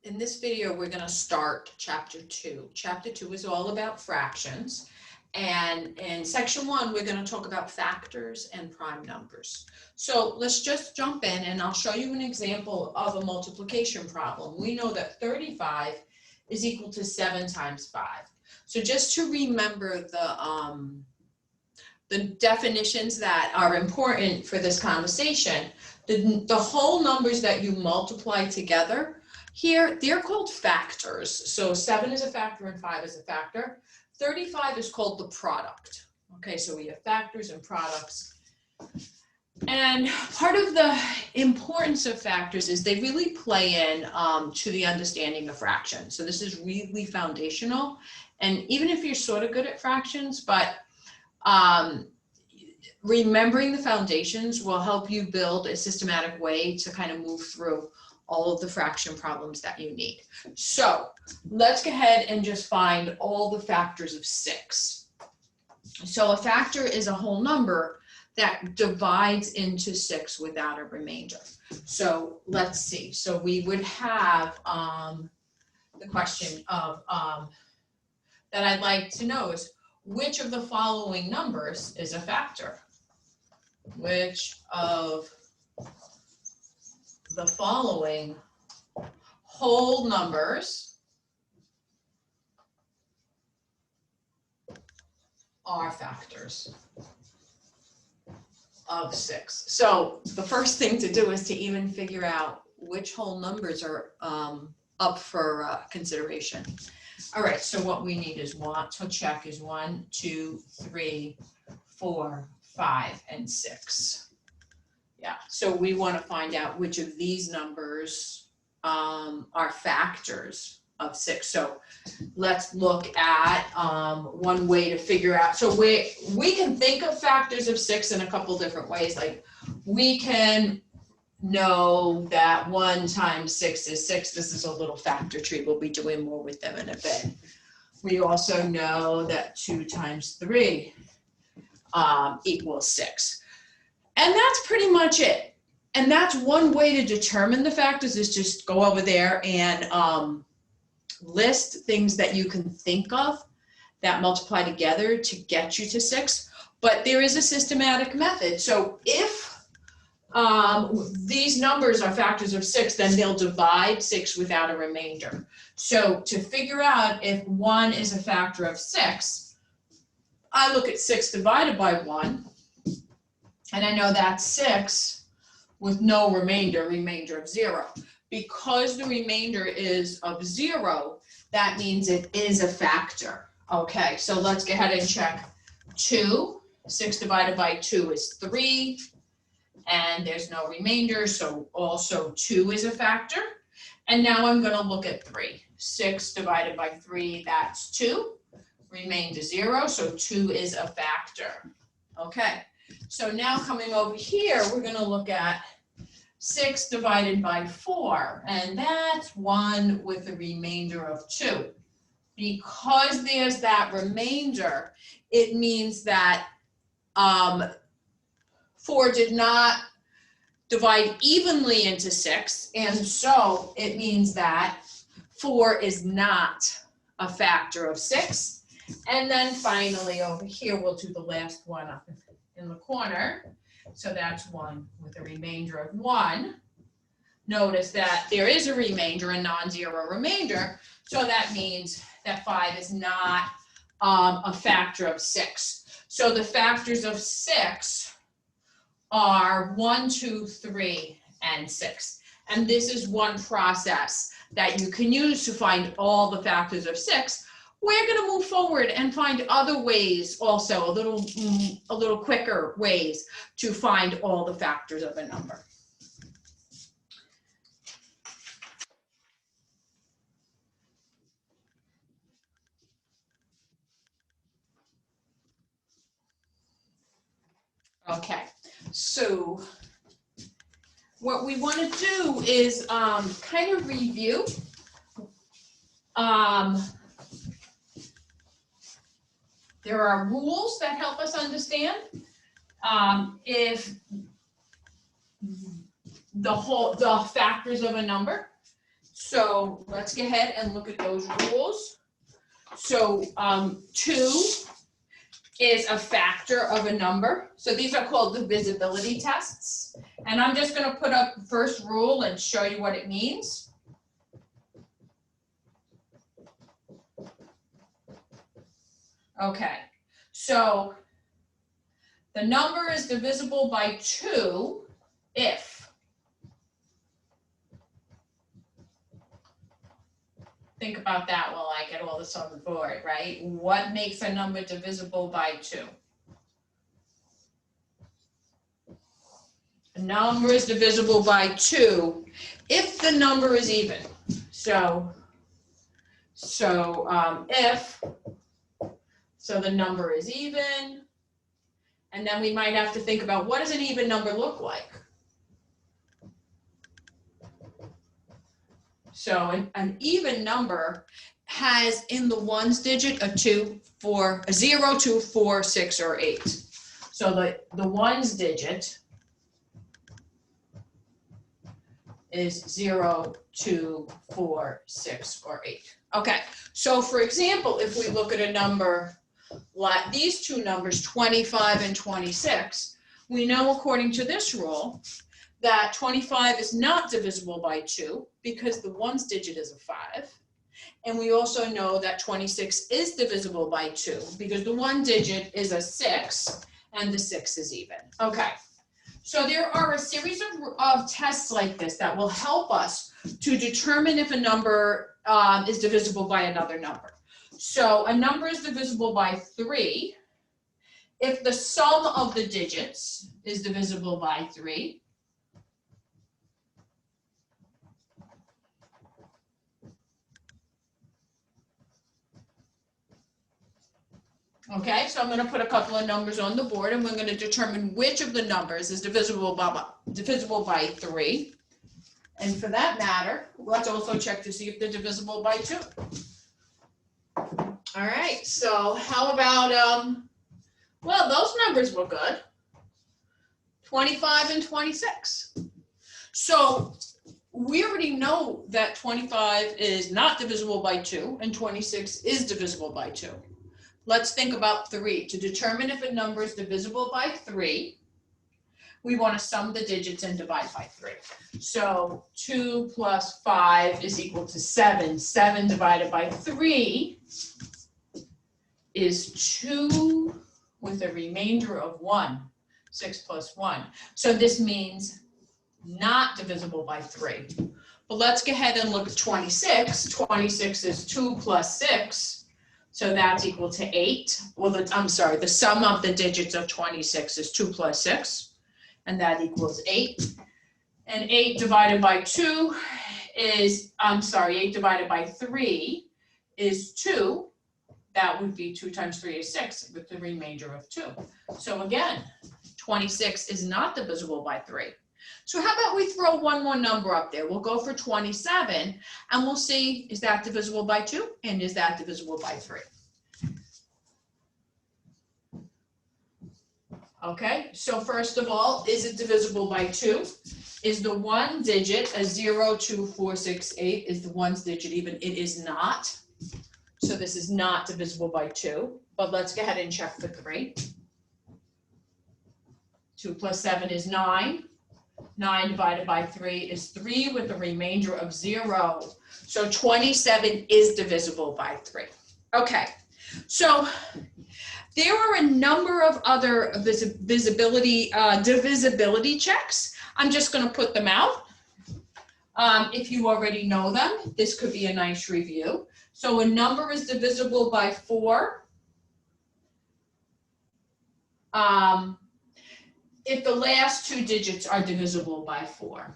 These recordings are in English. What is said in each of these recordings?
In this video, we're going to start chapter 2. Chapter 2 is all about fractions. And in section 1, we're going to talk about factors and prime numbers. So let's just jump in and I'll show you an example of a multiplication problem. We know that 35 is equal to 7 times 5. So just to remember the definitions that are important for this conversation, the whole numbers that you multiply together here, they're called factors. So 7 is a factor and 5 is a factor. 35 is called the product. Okay, so we have factors and products. And part of the importance of factors is they really play in to the understanding of fractions. So this is really foundational. And even if you're sort of good at fractions, but remembering the foundations will help you build a systematic way to kind of move through all of the fraction problems that you need. So let's go ahead and just find all the factors of 6. So a factor is a whole number that divides into 6 without a remainder. So let's see. So we would have the question of that I'd like to know is, which of the following numbers is a factor? Which of the following whole numbers are factors of 6? So the first thing to do is to even figure out which whole numbers are up for consideration. All right, so what we need is to check is 1, 2, 3, 4, 5, and 6. Yeah, so we want to find out which of these numbers are factors of 6. So let's look at one way to figure out. So we can think of factors of 6 in a couple different ways. Like we can know that 1 times 6 is 6. This is a little factor tree. We'll be doing more with them in a bit. We also know that 2 times 3 equals 6. And that's pretty much it. And that's one way to determine the factors, is just go over there and list things that you can think of that multiply together to get you to 6. But there is a systematic method. So if these numbers are factors of 6, then they'll divide 6 without a remainder. So to figure out if 1 is a factor of 6, I look at 6 divided by 1. And I know that's 6 with no remainder of 0. Because the remainder is of 0, that means it is a factor. Okay, so let's go ahead and check 2. 6 divided by 2 is 3. And there's no remainder, so also 2 is a factor. And now I'm going to look at 3. 6 divided by 3, that's 2. Remainder 0, so 2 is a factor. Okay. So now coming over here, we're going to look at 6 divided by 4, and that's 1 with a remainder of 2. Because there's that remainder, it means that 4 did not divide evenly into 6, and so it means that 4 is not a factor of 6. And then finally over here, we'll do the last one up in the corner. So that's 1 with a remainder of 1. Notice that there is a remainder, a non-zero remainder. So that means that 5 is not a factor of 6. So the factors of 6 are 1, 2, 3, and 6. And this is one process that you can use to find all the factors of 6. We're going to move forward and find other ways also, a little quicker ways to find all the factors of a number. Okay, so what we want to do is kind of review there are rules that help us understand if the factors of a number. So let's go ahead and look at those rules. So 2 is a factor of a number. So these are called divisibility tests. And I'm just going to put up the first rule and show you what it means. Okay, so the number is divisible by 2 if, think about that while I get all this on the board, right? What makes a number divisible by 2? A number is divisible by 2 if the number is even. So the number is even, and then we might have to think about what does an even number look like? So an even number has in the ones digit a 2, 4, a 0, 2, 4, 6, or 8. So the ones digit is 0, 2, 4, 6, or 8. Okay, so for example, if we look at a number like these two numbers, 25 and 26, we know according to this rule that 25 is not divisible by 2 because the ones digit is a 5. And we also know that 26 is divisible by 2 because the one digit is a 6 and the 6 is even. Okay, so there are a series of tests like this that will help us to determine if a number is divisible by another number. So a number is divisible by 3 if the sum of the digits is divisible by 3. Okay, so I'm going to put a couple of numbers on the board and we're going to determine which of the numbers is divisible by 3. And for that matter, let's also check to see if they're divisible by 2. All right, so how about, well, those numbers were good. 25 and 26. So we already know that 25 is not divisible by 2 and 26 is divisible by 2. Let's think about 3. To determine if a number is divisible by 3, we want to sum the digits and divide by 3. So 2 plus 5 is equal to 7. 7 divided by 3 is 2 with a remainder of 1. 6 plus 1. So this means not divisible by 3. But let's go ahead and look at 26. 26 is 2 plus 6. So that's equal to 8. Well, the sum of the digits of 26 is 2 plus 6. And that equals 8. And 8 divided by 2 is, 8 divided by 3 is 2. That would be 2 times 3 is 6 with the remainder of 2. So again, 26 is not divisible by 3. So how about we throw one more number up there? We'll go for 27 and we'll see, is that divisible by 2 and is that divisible by 3? Okay, so first of all, is it divisible by 2? Is the one digit a 0, 2, 4, 6, 8? Is the ones digit even? It is not. So this is not divisible by 2. But let's go ahead and check for 3. 2 plus 7 is 9. 9 divided by 3 is 3 with a remainder of 0. So 27 is divisible by 3. Okay, so there are a number of other divisibility checks. I'm just going to put them out. If you already know them, this could be a nice review. So a number is divisible by 4 if the last 2 digits are divisible by 4.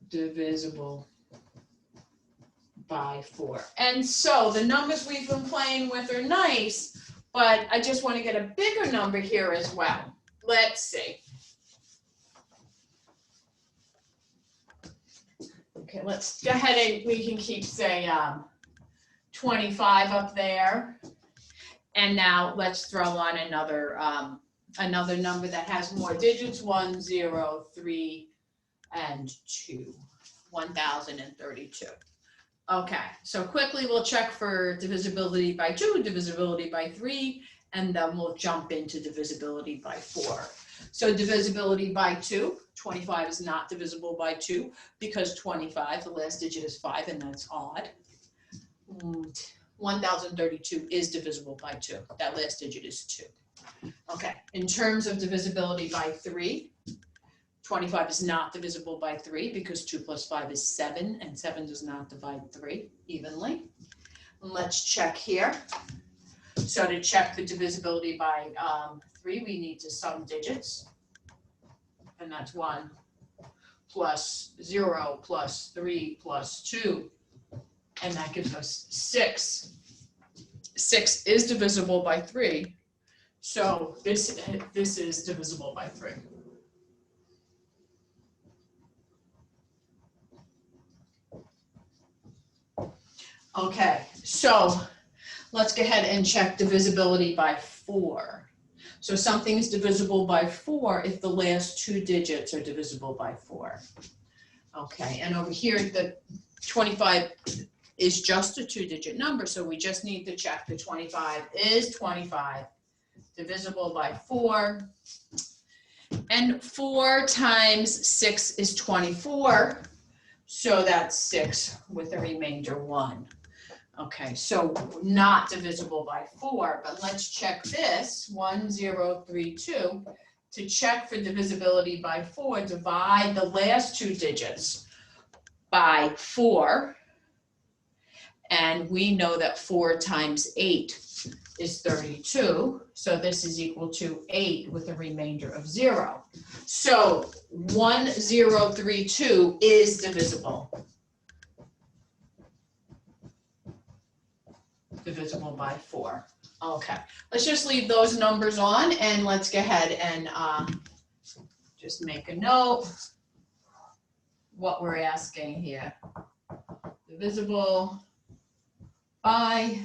Divisible by 4. And so the numbers we've been playing with are nice, but I just want to get a bigger number here as well. Let's see. Okay, let's go ahead and we can keep, say, 25 up there. And now let's throw on another number that has more digits, 1, 0, 3, and 2, 1032. Okay, so quickly we'll check for divisibility by 2, divisibility by 3, and then we'll jump into divisibility by 4. So divisibility by 2, 25 is not divisible by 2 because 25, the last digit is 5, and that's odd. 1032 is divisible by 2. That last digit is 2. Okay, in terms of divisibility by 3, 25 is not divisible by 3 because 2 plus 5 is 7, and 7 does not divide 3 evenly. Let's check here. So to check the divisibility by 3, we need to sum digits, and that's 1 plus 0 plus 3 plus 2, and that gives us 6. 6 is divisible by 3, so this is divisible by 3. Okay, so let's go ahead and check divisibility by 4. So something is divisible by 4 if the last 2 digits are divisible by 4. Okay, and over here, the 25 is just a 2-digit number, so we just need to check the 25 is 25 divisible by 4. And 4 times 6 is 24, so that's 6 with a remainder 1. Okay, so not divisible by 4, but let's check this, 1032. To check for divisibility by 4, divide the last 2 digits by 4, and we know that 4 times 8 is 32, so this is equal to 8 with a remainder of 0. So 1032 is divisible. Divisible by 4. Okay, let's just leave those numbers on, and let's go ahead and just make a note what we're asking here. Divisible by,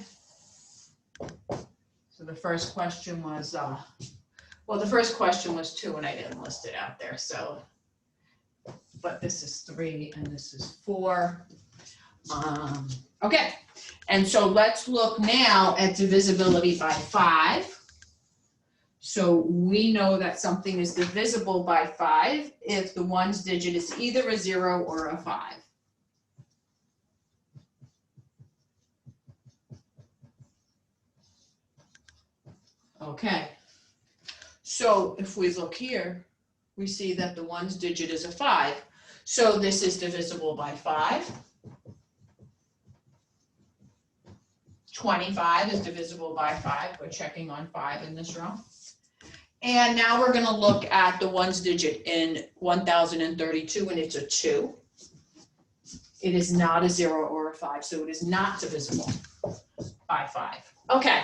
so the first question was, well, the first question was 2, and I didn't list it out there, so, but this is 3 and this is 4. Okay, and so let's look now at divisibility by 5. So we know that something is divisible by 5 if the ones digit is either a 0 or a 5. Okay, so if we look here, we see that the ones digit is a 5. So this is divisible by 5. 25 is divisible by 5. We're checking on 5 in this row. And now we're going to look at the ones digit in 1032, and it's a 2. It is not a 0 or a 5, so it is not divisible by 5. Okay,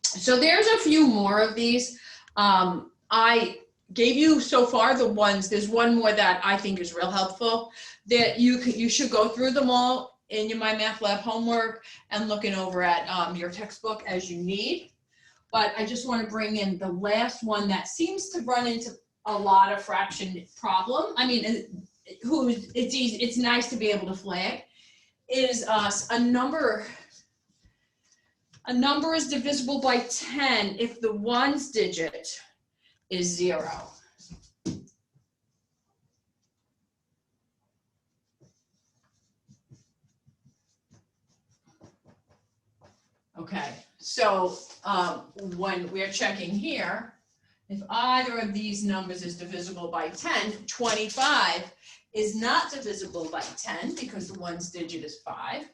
so there's a few more of these. I gave you so far the ones. There's one more that I think is real helpful that you should go through them all in your My Math Lab homework and looking over at your textbook as you need. But I just want to bring in the last one that seems to run into a lot of fraction problem. I mean, it's easy, it's nice to be able to flag, is a number is divisible by 10 if the ones digit is 0. Okay, so when we're checking here, if either of these numbers is divisible by 10, 25 is not divisible by 10 because the ones digit is 5.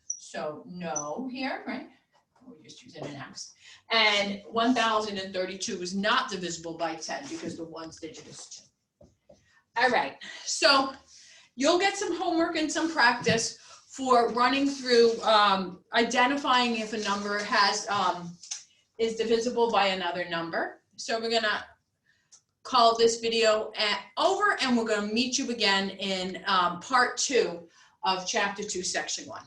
So no here, right? We're just using an X. And 1032 is not divisible by 10 because the ones digit is 2. All right, so you'll get some homework and some practice for running through identifying if a number has is divisible by another number. So we're gonna call this video over, and we're gonna meet you again in part 2 of chapter 2, section 1.